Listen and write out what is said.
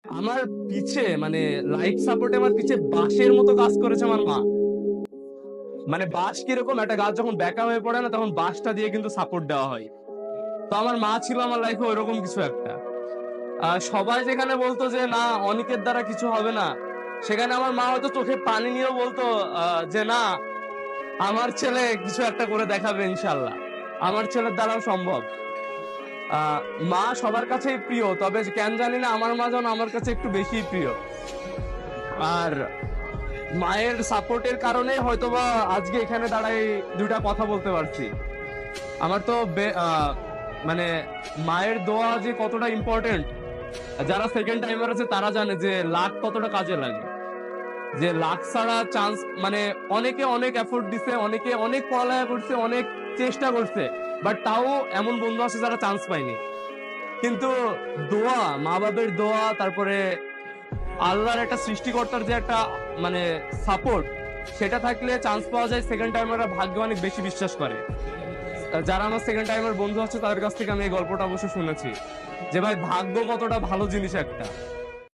আমার পিছে মানে লাইফ সাপোর্টে আমার পিছে বাঁশের মতো কাজ করেছে আমার মা। মানে বাঁশ কিরকম একটা গাছ যখন বেঁকা হয়ে পড়ে না তখন বাঁশটা দিয়ে কিন্তু সাপোর্ট দেওয়া হয়। তো আমার মা ছিল আমার লাইফে ওইরকম কিছু একটা। সবাই যেখানে বলতো যে না অনিকের দ্বারা কিছু হবে না, সেখানে আমার মা হয়তো চোখে পানি নিয়েও বলতো যে না আমার ছেলে কিছু একটা করে দেখাবে ইনশাল্লাহ, আমার ছেলের দ্বারাও সম্ভব। আহ মা সবার কাছেই প্রিয়, তবে কেন জানি না আমার মা যেন আমার কাছে একটু বেশি প্রিয়। আর মায়ের সাপোর্টের কারণে হয়তোবা আজকে এখানে দাঁড়াই দুটা কথা বলতে পারছি। আমার তো মানে মায়ের দোয়া যে কতটা ইম্পর্টেন্ট, যারা সেকেন্ড টাইমার আছে তারা জানে যে লাক কতটা কাজে লাগে। যে লাক ছাড়া চান্স মানে অনেকে অনেক এফোর্ট দিছে, অনেকে অনেক পড়ালেখা করছে, অনেক চেষ্টা করছে, বাট তাও এমন বন্ধু আছে যারা চান্স পায়নি। কিন্তু দোয়া, মা বাবার দোয়া, তারপরে আল্লাহর একটা সৃষ্টিকর্তার যে একটা মানে সাপোর্ট, সেটা থাকলে চান্স পাওয়া যায়। সেকেন্ড টাইমাররা ভাগ্যে অনেক বেশি বিশ্বাস করে। যারা আমার সেকেন্ড টাইমার বন্ধু আছে তাদের কাছ থেকে আমি এই গল্পটা অবশ্য শুনেছি যে ভাই ভাগ্য কতটা ভালো জিনিস একটা।